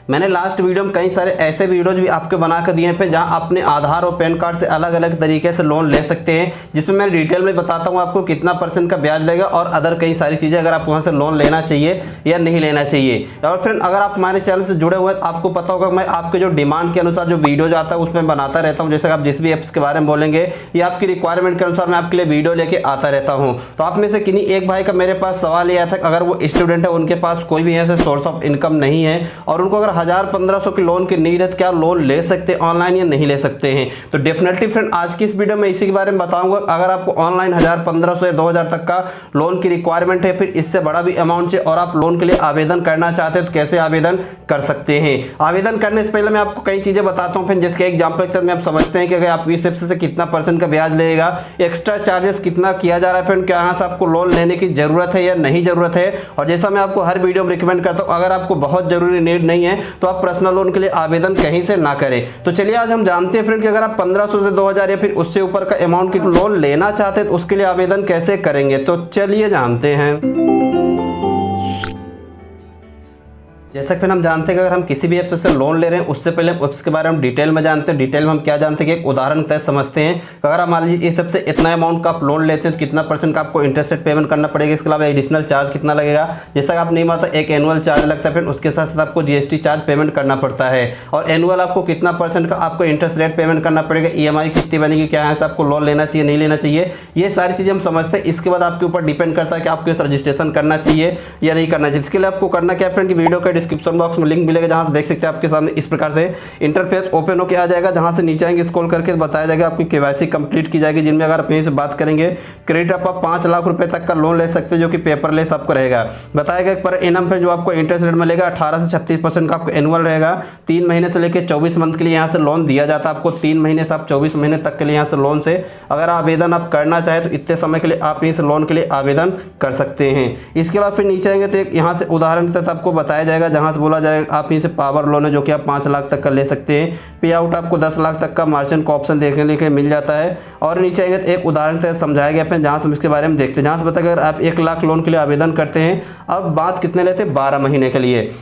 मैंने last video में कई सारे ऐसे वीडियोज भी आपके बना कर दिए हैं जहां अपने आधार और पैन कार्ड से अलग अलग तरीके से लोन ले सकते हैं, जिसमें मैं डिटेल में बताता हूं आपको कितना % का ब्याज लगेगा और अदर कई सारी चीज़ें अगर आप वहां से लोन लेना चाहिए या नहीं लेना चाहिए। और फ्रेंड अगर आप हमारे चैनल से जुड़े हुए हैं तो आपको पता होगा मैं आपके जो डिमांड के अनुसार जो वीडियोज आता है उसमें बनाता रहता हूँ। जैसे आप जिस भी ऐप्स के बारे में बोलेंगे या आपकी रिक्वायरमेंट के अनुसार मैं आपके लिए वीडियो लेके आता रहता हूँ। तो आप में से किन्हीं एक भाई का मेरे पास सवाल ये आया था, अगर वो स्टूडेंट है, उनके पास कोई भी ऐसे सोर्स ऑफ इनकम नहीं है और उनको अगर 1000-1500 की लोन की नीड है तो क्या लोन ले सकते हैं ऑनलाइन या नहीं ले सकते हैं। तो डेफिनेटली फ्रेंड आज की इस वीडियो में इसी के बारे में बताऊंगा। अगर आपको ऑनलाइन 1000-1500 या 2000 तक का लोन की रिक्वायरमेंट है, फिर इससे बड़ा भी अमाउंट है और आप लोन के लिए आवेदन करना चाहते हैं तो कैसे आवेदन कर सकते हैं। आवेदन करने से पहले मैं आपको कई चीजें बताता हूँ, फिर जिसके एग्जाम्पल के तहत आप समझते हैं कि अगर आप इस ऐप से कितना % का ब्याज लगेगा, एक्स्ट्रा चार्जेस कितना किया जा रहा है, फिर क्या यहाँ से आपको लोन लेने की जरूरत है या नहीं जरूरत है। और जैसा मैं आपको हर वीडियो में रिकमेंड करता हूँ, अगर आपको बहुत जरूरी नीड नहीं है तो आप पर्सनल लोन के लिए आवेदन कहीं से ना करें। तो चलिए आज हम जानते हैं फ्रेंड कि अगर आप 1500 से 2000 या फिर उससे ऊपर का अमाउंट की लोन लेना चाहते हैं तो उसके लिए आवेदन कैसे करेंगे। तो चलिए जानते हैं। जैसा कि हम जानते हैं कि अगर हम किसी भी ऐप से लोन ले रहे हैं उससे पहले ऐप्स के बारे में डिटेल में जानते हैं। डिटेल में हम क्या जानते हैं कि एक उदाहरण तय समझते हैं कि अगर आप मान लीजिए इस ऐप से इतना अमाउंट का आप लोन लेते हैं तो कितना % का आपको इंटरेस्ट रेट पेमेंट करना पड़ेगा, इसके अलावा एडिशनल चार्ज कितना लगेगा। जैसा कि आप नहीं मानते एक एनुअल चार्ज लगता है, फिर उसके साथ साथ आपको GST चार्ज पेमेंट करना पड़ता है और एनुअल आपको कितना % का आपको इंटरेस्ट रेट पेमेंट करना पड़ेगा, EMI कितनी बनेगी, क्या यहाँ से आपको लोन लेना चाहिए नहीं लेना चाहिए, ये सारी चीज़ें हम समझते हैं। इसके बाद आपके ऊपर डिपेंड करता है कि आपको इस रजिस्ट्रेशन करना चाहिए या नहीं करना चाहिए। इसके लिए आपको करना क्या फ्रेंड कि वीडियो के डिस्क्रिप्शन बॉक्स में लिंक मिलेगा, जहां से देख सकते हैं आपके सामने इस प्रकार से इंटरफेस ओपन होकर आ जाएगा, जहां से नीचे आएंगे स्क्रॉल करके बताया जाएगा आपकी KYC कंप्लीट की जाएगी, जिनमें अगर आप यहीं से बात करेंगे क्रेडिट आप 5 लाख रुपए तक का लोन ले सकते हैं जो कि पेपरलेस आपको रहेगा। बताया गया पर एनम पे जो आपको इंटरेस्ट रेट मिलेगा 18 से 36% का आपको एनुअल रहेगा। 3 महीने से लेकर 24 मंथ के लिए यहाँ से लोन दिया जाता है आपको। 3 महीने से आप 24 महीने तक के लिए यहाँ से लोन से अगर आवेदन आप करना चाहे तो इतने समय के लिए आप इस लोन के लिए आवेदन कर सकते हैं। इसके अलावा फिर नीचे आएंगे तो यहाँ से उदाहरण के तहत आपको बताया जाएगा, जहाँ से बोला जाएगा आप यहीं से पावर लोन है जो कि आप 5 लाख तक का ले सकते हैं। पे आउट आपको 10 लाख तक का मर्चेंट का ऑप्शन देखने के लिए मिल जाता है। और नीचे आएंगे तो एक उदाहरण तक समझाया गया है जहाँ से हम इसके बारे में देखते हैं, जहाँ से बताया अगर आप 1 लाख लोन के लिए आवेदन करते हैं, अब बात कितने लेते हैं 12 महीने के लिए।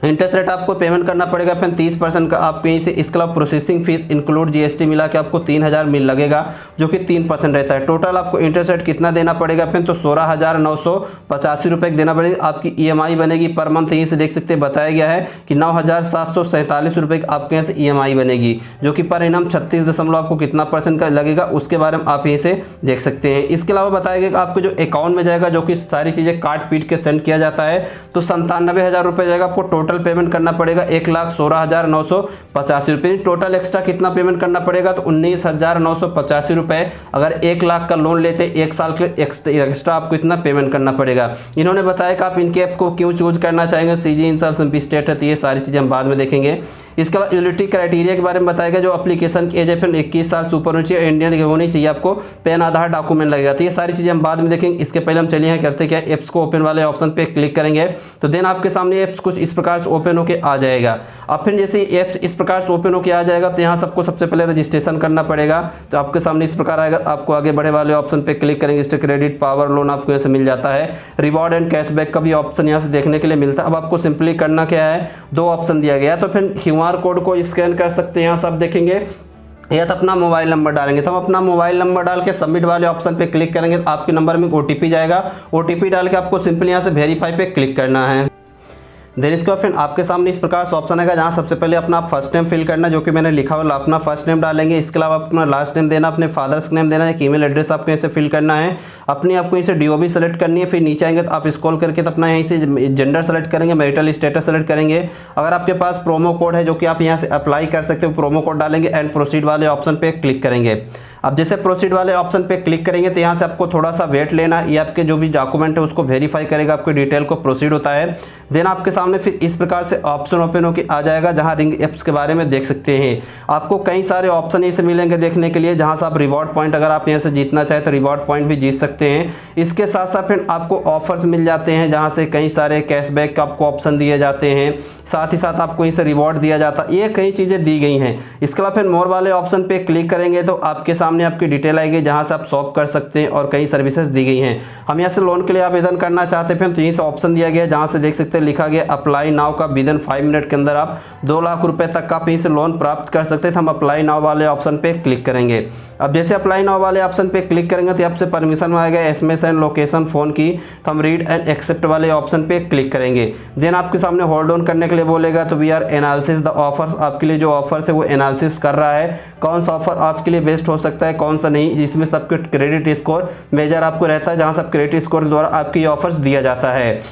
इंटरेस्ट रेट आपको पेमेंट करना पड़ेगा फिर 30% का आपको यहीं से। इसके अलावा प्रोसेसिंग फीस इंक्लूड GST मिला के आपको 3000 मिल लगेगा जो कि 3% रहता है। टोटल आपको इंटरेस्ट रेट कितना देना पड़ेगा फिर तो 16,985 रुपये देना पड़ेगा। आपकी EMI बनेगी पर मंथ, यहीं से देख सकते हैं बताया गया है कि 9,747 रुपये आपके यहाँ से EMI बनेगी जो कि पर इनम 36 आपको कितना % का लगेगा उसके बारे में आप यहीं से देख सकते हैं। इसके अलावा बताया गया कि आपको जो अकाउंट में जाएगा जो कि सारी चीज़ें काट पीट के सेंड किया जाता है तो 97,000 रुपये जाएगा आपको। टोटल पेमेंट करना पड़ेगा 1,16,985 रुपये। टोटल एक्स्ट्रा कितना पेमेंट करना पड़ेगा तो 19,985 रुपये। अगर 1 लाख का लोन लेते 1 साल के एक्स्ट्रा आपको इतना पेमेंट करना पड़ेगा। इन्होंने बताया कि आप इनके ऐप को क्यों चूज करना चाहेंगे, CG इंश्योरेंस स्टेट है, तो ये सारी चीज़ें हम बाद में देखेंगे। इसके अलावा एलिजिबिलिटी क्राइटेरिया के बारे में बताया गया, जो एप्लीकेशन की एज है फिर 21 साल से ऊपर होनी चाहिए, इंडियन होनी चाहिए, आपको पैन आधार डॉक्यूमेंट लगेगा। तो ये सारी चीज़ें हम बाद में देखेंगे। इसके पहले हम चलिए करते क्या, ऐप्स को ओपन वाले ऑप्शन पे क्लिक करेंगे तो देन आपके सामने ऐप्स कुछ इस प्रकार से ओपन होकर आ जाएगा। अब फिर जैसे ऐप्स इस प्रकार से ओपन होकर आ जाएगा तो यहाँ सबको सबसे पहले रजिस्ट्रेशन करना पड़ेगा। तो आपके सामने इस प्रकार आएगा, आपको आगे बढ़े वाले ऑप्शन पे क्लिक करेंगे, इससे क्रेडिट पावर लोन आपको यहाँ से मिल जाता है। रिवॉर्ड एंड कैशबैक का भी ऑप्शन यहाँ से देखने के लिए मिलता है। अब आपको सिंपली करना क्या है, 2 ऑप्शन दिया गया, तो फिर QR कोड को स्कैन कर सकते हैं, यहाँ सब देखेंगे, या तो अपना मोबाइल नंबर डालेंगे तो हम अपना मोबाइल नंबर डाल के सबमिट वाले ऑप्शन पे क्लिक करेंगे तो आपके नंबर में OTP जाएगा। OTP डाल के आपको सिंपली यहाँ से वेरीफाई पे क्लिक करना है। देन इसके बाद फिर आपके सामने इस प्रकार से ऑप्शन आएगा, जहाँ सबसे पहले अपना फर्स्ट नेम फिल करना जो कि मैंने लिखा हुआ अपना फर्स्ट नेम डालेंगे। इसके अलावा अपना लास्ट नेम देना, अपने फादर्स नेम देना है, ईमेल एड्रेस आपको ऐसे फिल करना है, अपनी आपको इसे DOB सेलेक्ट करनी है। फिर नीचे आएंगे तो आप स्क्रॉल करके तो अपना यहीं से जेंडर सेलेक्ट करेंगे, मैरिटल स्टेटस सेलेक्ट करेंगे। अगर आपके पास प्रोमो कोड है जो कि आप यहाँ से अप्लाई कर सकते हो, प्रोमो कोड डालेंगे एंड प्रोसीड वाले ऑप्शन पे क्लिक करेंगे। अब जैसे प्रोसीड वाले ऑप्शन पे क्लिक करेंगे तो यहाँ से आपको थोड़ा सा वेट लेना, ये आपके जो भी डॉक्यूमेंट है उसको वेरीफाई करेगा, आपकी डिटेल को प्रोसीड होता है। देन आपके सामने फिर इस प्रकार से ऑप्शन ओपन होकर आ जाएगा, जहाँ रिंग एप्स के बारे में देख सकते हैं। आपको कई सारे ऑप्शन इसे मिलेंगे देखने के लिए, जहाँ से आप रिवॉर्ड पॉइंट अगर आप यहाँ से जीतना चाहे तो रिवॉर्ड पॉइंट भी जीत सकते हैं। इसके साथ साथ फिर आपको ऑफर्स मिल जाते हैं, जहाँ से कई सारे कैशबैक आपको ऑप्शन दिए जाते हैं। साथ ही साथ आपको इसे रिवॉर्ड दिया जाता, ये कई चीज़ें दी गई हैं। इसके अलावा फिर मोर वाले ऑप्शन पे क्लिक करेंगे तो आपके सामने आपकी डिटेल आएगी जहाँ से आप शॉप कर सकते हैं और कई सर्विसेज दी गई हैं। हम यहाँ से लोन के लिए आवेदन करना चाहते हैं तो यहीं से ऑप्शन दिया गया है जहाँ से देख सकते हैं लिखा गया अप्लाई नाउ का विदिन 5 मिनट के अंदर आप 2 लाख रुपए तक का आप यहीं से लोन प्राप्त कर सकते हैं। हम अप्लाई नाउ वाले ऑप्शन पे क्लिक करेंगे। अब जैसे अप्लाई नाउ वाले ऑप्शन पे क्लिक करेंगे तो आपसे परमिशन मांगेगा एसएमएस एंड लोकेशन फ़ोन की, तो हम रीड एंड एक्सेप्ट वाले ऑप्शन पे क्लिक करेंगे। देन आपके सामने होल्ड ऑन करने के लिए बोलेगा तो we are analysis the offers, आपके लिए जो ऑफर्स है वो एनालिसिस कर रहा है कौन सा ऑफर आपके लिए बेस्ट हो सकता है कौन सा नहीं, जिसमें सबके क्रेडिट स्कोर मेजर आपको रहता है जहाँ सब क्रेडिट स्कोर के द्वारा आपकी ऑफर्स दिया जाता है।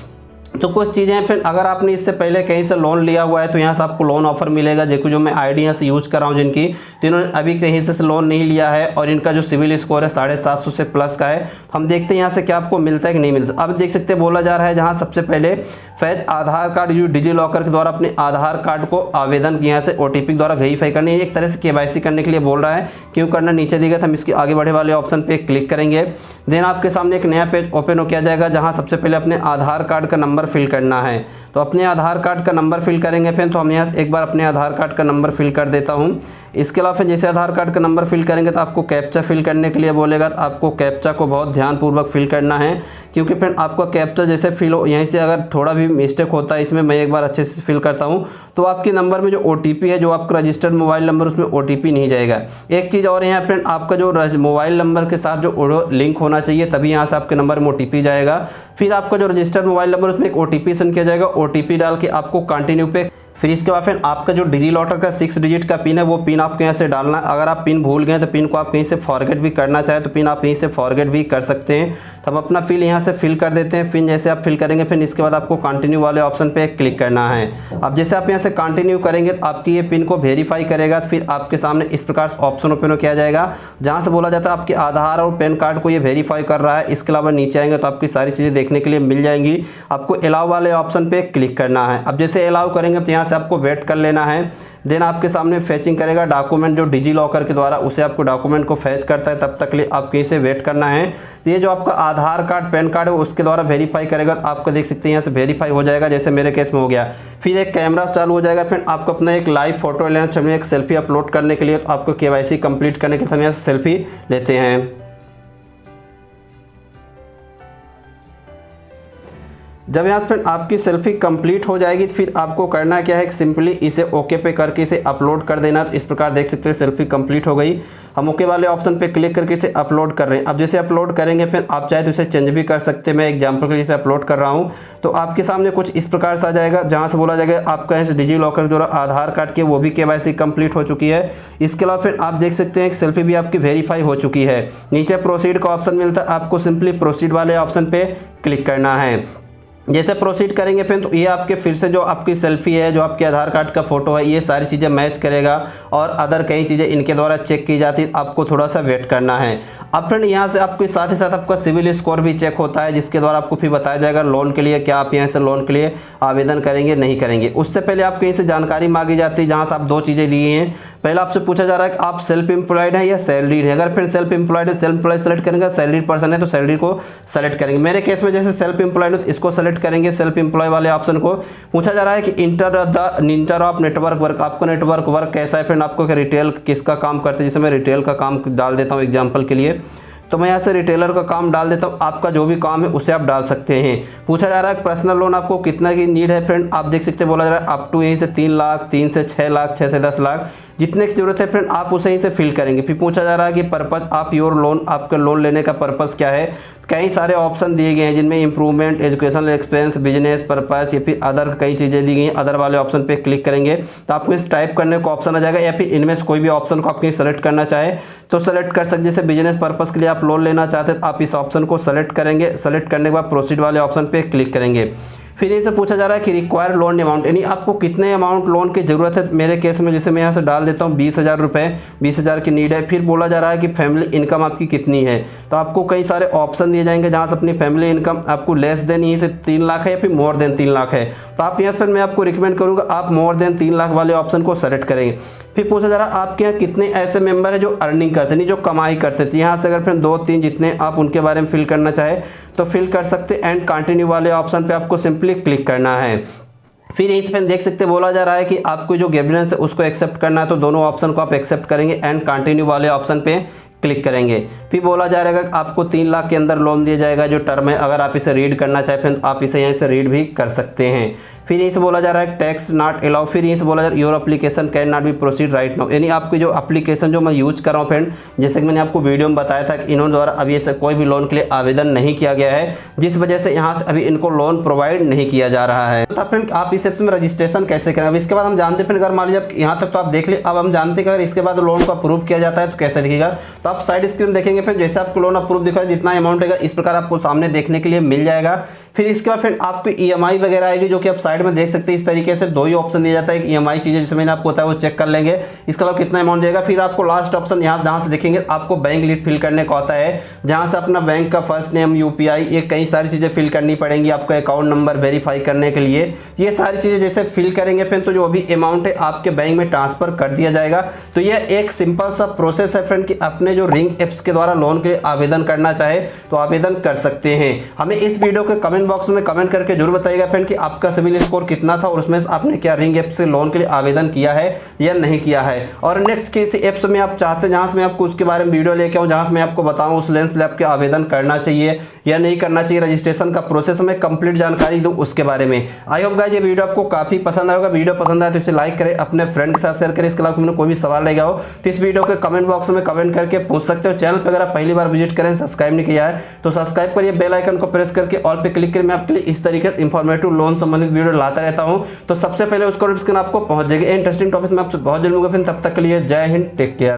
तो कुछ चीज़ें फिर अगर आपने इससे पहले कहीं से लोन लिया हुआ है तो यहाँ से आपको लोन ऑफर मिलेगा। देखो जो मैं आईडी यहाँ से यूज़ कर रहा हूँ जिनकी, तो इन्होंने अभी कहीं से लोन नहीं लिया है और इनका जो सिविल स्कोर है 750 से प्लस का है। हम देखते हैं यहाँ से क्या आपको मिलता है कि नहीं मिलता। अब देख सकते हैं बोला जा रहा है जहाँ सबसे पहले फैच आधार कार्ड, जो डिजी लॉकर के द्वारा अपने आधार कार्ड को आवेदन यहाँ से ओटीपी द्वारा वेरीफाई करनी है, एक तरह से केवाईसी करने के लिए बोल रहा है। क्यों करना नीचे दिया गया, हम इसके आगे बढ़े वाले ऑप्शन पे क्लिक करेंगे। देन आपके सामने एक नया पेज ओपन हो किया जाएगा जहाँ सबसे पहले अपने आधार कार्ड का नंबर फिल करना है। तो अपने आधार कार्ड का नंबर फिल करेंगे फिर, तो हम यहाँ एक बार अपने आधार कार्ड का नंबर फिल कर देता हूँ। इसके अलावा फिर जैसे आधार कार्ड का नंबर फिल करेंगे तो आपको कैप्चा फिल करने के लिए बोलेगा, तो आपको कैप्चा को बहुत ध्यानपूर्वक फिल करना है क्योंकि फिर आपका कैप्चा जैसे फिल हो यहीं से अगर थोड़ा भी मिस्टेक होता है इसमें, मैं एक बार अच्छे से फिल करता हूँ तो आपके नंबर में जो ओटीपी है, जो आपका रजिस्टर्ड मोबाइल नंबर, उसमें ओटीपी नहीं जाएगा। एक चीज़ और यहाँ फ्रेंड, आपका जो मोबाइल नंबर के साथ जो लिंक होना चाहिए तभी यहाँ से आपके नंबर में ओटीपी जाएगा। फिर आपका जो रजिस्टर्ड मोबाइल नंबर उसमें एक ओटीपी सेंड किया जाएगा, ओटीपी डाल के आपको कंटिन्यू पे, फिर इसके बाद फिर आपका जो डिजी लॉकर का 6 डिजिट का पिन है वो पिन आपको यहाँ से डालना है। अगर आप पिन भूल गए तो पिन को आप कहीं से फॉरगेट भी करना चाहे तो पिन आप कहीं से फॉरगेट भी कर सकते हैं। तो हम अपना फिल यहाँ से फिल कर देते हैं। फिर जैसे आप फिल करेंगे फिर इसके बाद आपको कंटिन्यू वाले ऑप्शन पे क्लिक करना है। अब जैसे आप यहाँ से कंटिन्यू करेंगे तो आपकी ये पिन को वेरीफाई करेगा। फिर आपके सामने इस प्रकार से ऑप्शन ओपन किया जाएगा जहाँ से बोला जाता है आपके आधार और पैन कार्ड को ये वेरीफाई कर रहा है। इसके अलावा नीचे आएंगे तो आपकी सारी चीज़ें देखने के लिए मिल जाएंगी। आपको अलाउ वाले ऑप्शन पे क्लिक करना है। अब जैसे अलाउ करेंगे तो यहाँ से आपको वेट कर लेना है। देन आपके सामने फैचिंग करेगा डॉक्यूमेंट, जो डिजी लॉकर के द्वारा उसे आपको डॉक्यूमेंट को फैच करता है, तब तक लिए आपको इसे वेट करना है। तो ये जो आपका आधार कार्ड पैन कार्ड है उसके द्वारा वेरीफाई करेगा तो आपको देख सकते हैं यहाँ से वेरीफाई हो जाएगा, जैसे मेरे केस में हो गया। फिर एक कैमरा चालू हो जाएगा। फिर आपको अपना एक लाइव फोटो लेना चाहिए, एक सेल्फी अपलोड करने के लिए। तो आपको केवाईसी कंप्लीट करने के लिए हम यहाँ से सेल्फी लेते हैं। जब यहाँ पर आपकी सेल्फी कंप्लीट हो जाएगी फिर आपको करना क्या है, सिंपली इसे ओके पे करके इसे अपलोड कर देना। तो इस प्रकार देख सकते हैं सेल्फी कंप्लीट हो गई। हम ओके वाले ऑप्शन पे क्लिक करके इसे अपलोड कर रहे हैं। अब जैसे अपलोड करेंगे फिर आप चाहे तो इसे चेंज भी कर सकते हैं। मैं एग्जांपल के लिए इसे अपलोड कर रहा हूँ तो आपके सामने कुछ इस प्रकार से आ जाएगा जहाँ से बोला जाएगा आपका इस डिजी लॉकर द्वारा आधार कार्ड के वो भी केवाईसी कंप्लीट हो चुकी है। इसके अलावा फिर आप देख सकते हैं सेल्फी भी आपकी वेरीफाई हो चुकी है। नीचे प्रोसीड का ऑप्शन मिलता है, आपको सिंपली प्रोसीड वाले ऑप्शन पे क्लिक करना है। जैसे प्रोसीड करेंगे फिर तो ये आपके फिर से जो आपकी सेल्फी है, जो आपके आधार कार्ड का फोटो है, ये सारी चीज़ें मैच करेगा और अदर कई चीज़ें इनके द्वारा चेक की जाती है। आपको थोड़ा सा वेट करना है। अब फ्रेंड यहाँ से आपके साथ ही साथ आपका सिविल स्कोर भी चेक होता है, जिसके द्वारा आपको फिर बताया जाएगा लोन के लिए क्या आप यहाँ से लोन के लिए आवेदन करेंगे नहीं करेंगे। उससे पहले आपको यहाँ से जानकारी मांगी जाती है जहाँ से आप 2 चीज़ें दी हैं। पहला आपसे पूछा जा रहा है कि आप सेल्फ एम्प्लॉयड है या सैलरीड है। अगर फिर सेल्फ एम्प्लॉयड है, सेल्फ एम्प्लॉयड सेलेक्ट करेंगे, सैलरीड पर्सन है तो सैलरी को सेलेक्ट करेंगे। मेरे केस में जैसे सेल्फ एम्प्लॉयड है तो इसको सेलेक्ट करेंगे। सेल्फ एम्प्लॉय वाले ऑप्शन को पूछा जा रहा है कि इंटर ऑफ नेटवर्क वर्क, आपको नेटवर्क वर्क कैसा है। फिर आपको रिटेल किसका काम करते हैं, जैसे मैं रिटेल का काम डाल देता हूँ एग्जाम्पल के लिए, तो मैं यहाँ से रिटेलर का काम डाल देता हूँ। आपका जो भी काम है उसे आप डाल सकते हैं। पूछा जा रहा है पर्सनल लोन आपको कितना की नीड है। फ्रेंड आप देख सकते हैं बोला जा रहा है अप टू यहीं से 3 लाख, 3 से 6 लाख, 6 से 10 लाख, जितने की जरूरत है फ्रेंड आप उसे ही से फिल करेंगे। फिर पूछा जा रहा है कि पर्पज ऑफ योर लोन, आपके लोन लेने का पर्पस क्या है। कई सारे ऑप्शन दिए गए हैं जिनमें improvement, educational expense, business purpose या फिर अदर कई चीज़ें दी गई हैं। अदर वाले ऑप्शन पे क्लिक करेंगे तो आपको इस टाइप करने का ऑप्शन आ जाएगा, या फिर इनमें से कोई भी ऑप्शन को आप कहीं सेलेक्ट करना चाहे तो सेलेक्ट कर सकते। जैसे बिजनेस पर्पस के लिए आप लोन लेना चाहते हैं तो आप इस ऑप्शन को सेलेक्ट करेंगे। सेलेक्ट करने के बाद प्रोसीड वाले ऑप्शन पे क्लिक करेंगे। फिर इनसे पूछा जा रहा है कि रिक्वायर लोन अमाउंट, यानी आपको कितने अमाउंट लोन की ज़रूरत है। मेरे केस में जैसे मैं यहाँ से डाल देता हूँ 20,000 रुपये, 20,000 की नीड है। फिर बोला जा रहा है कि फैमिली इनकम आपकी कितनी है, तो आपको कई सारे ऑप्शन दिए जाएंगे जहाँ से अपनी फैमिली इनकम आपको लेस देन यहीं से 3 लाख है या फिर मोर देन 3 लाख है। तो आप यहाँ पर मैं आपको रिकमेंड करूँगा आप मोर देन 3 लाख वाले ऑप्शन को सेलेक्ट करेंगे। फिर पूछा जा रहा है आपके यहाँ कितने ऐसे मेंबर है जो अर्निंग करते नहीं, जो कमाई करते थे। यहाँ से अगर फिर 2-3 जितने आप उनके बारे में फिल करना चाहे तो फिल कर सकते। एंड कंटिन्यू वाले ऑप्शन पे आपको सिंपली क्लिक करना है। फिर इस पे देख सकते बोला जा रहा है कि आपको जो गिवनेंस है उसको एक्सेप्ट करना है, तो दोनों ऑप्शन को आप एक्सेप्ट करेंगे एंड कंटिन्यू वाले ऑप्शन पे क्लिक करेंगे। फिर बोला जा रहा है कि आपको 3 लाख के अंदर लोन दिया जाएगा जो टर्म है, अगर आप इसे रीड करना चाहें फिर आप इसे यहीं से रीड भी कर सकते हैं। फिर यहीं से बोला जा रहा है टैक्स नॉट अलाउ, फिर यहीं से बोला जा रहा है your application can not be proceed right now, यानी आपकी जो एप्लीकेशन जो मैं यूज कर रहा हूँ फ्रेंड, जैसे कि मैंने आपको वीडियो में बताया था कि इन्होंने द्वारा अभी ऐसे कोई भी लोन के लिए आवेदन नहीं किया गया है, जिस वजह से यहाँ से अभी इनको लोन प्रोवाइड नहीं किया जा रहा है। तो फ्रेंड आप इस ऐप में रजिस्ट्रेशन कैसे करें, अब इसके बाद हम जानते हैं। अगर मान लीजिए यहाँ तक तो आप देख ले, अब हम जानते हैं कि अगर इसके बाद लोन को अप्रूव किया जाता है तो कैसे दिखेगा। तो आप साइड स्क्रीन देखेंगे फिर जैसे आपको लोन अप्रूव दिखा जितना अमाउंट रहेगा इस प्रकार आपको सामने देखने के लिए मिल जाएगा। फिर इसके बाद फिर आपको ईएमआई वगैरह आएगी जो कि आप साइड में देख सकते हैं। इस तरीके से 2 ही ऑप्शन दिया जाता है, ईएमआई चीजें जिसमें मैंने आपको बताया वो चेक कर लेंगे, इसके अलावा कितना अमाउंट देगा। फिर आपको लास्ट ऑप्शन यहाँ जहाँ से देखेंगे आपको बैंक डिटेल फिल करने का होता है, जहाँ से अपना बैंक का फर्स्ट नेम, यूपीआई, ये कई सारी चीजें फिल करनी पड़ेंगी आपका अकाउंट नंबर वेरीफाई करने के लिए। ये सारी चीजें जैसे फिल करेंगे फिर तो जो भी अमाउंट है आपके बैंक में ट्रांसफर कर दिया जाएगा। तो यह एक सिंपल सा प्रोसेस है फ्रेंड कि अपने जो रिंग एप्स के द्वारा लोन के लिए आवेदन करना चाहे तो आवेदन कर सकते हैं। हमें इस वीडियो के कमेंट बॉक्स में कमेंट करके जरूर बताइएगा फ्रेंड कि आपका सिविल स्कोर कितना था और उसमें आपने क्या रिंग ऐप से लोन के लिए आवेदन किया है या नहीं किया है। और नेक्स्ट किस ऐप्स में आप चाहते हैं जहां से मैं आपको उसके बारे में वीडियो लेके आऊं, जहां से मैं आपको बताऊं उस लेंस लैब के आवेदन करना चाहिए या नहीं करना चाहिए, रजिस्ट्रेशन का प्रोसेस में कंप्लीट जानकारी दूं उसके बारे में। आई होप गाइस ये वीडियो आपको काफी पसंद आएगा। वीडियो पसंद आए तो इसे लाइक करें, अपने फ्रेंड के साथ शेयर करें। इसके अलावा कोई भी सवाल रहेगा हो तो इस वीडियो के कमेंट बॉक्स में कमेंट करके पूछ सकते हो। चैनल पर अगर आप पहली बार विजिट करें, सब्सक्राइब नहीं किया है तो सब्सक्राइब करिए, बेल आइकन को प्रेस करके ऑल पे क्लिक करें। मैं आपके लिए इस तरीके से इंफॉर्मेटिव लोन संबंधित वीडियो लाता रहता हूं, तो सबसे पहले उसको नोटिफिकेशन आपको पहुंच जाएगी। इंटरेस्टिंग टॉपिक में आपसे बहुत जल्द मिलूंगा। फिर तब तक के लिए जय हिंद, टेक केयर।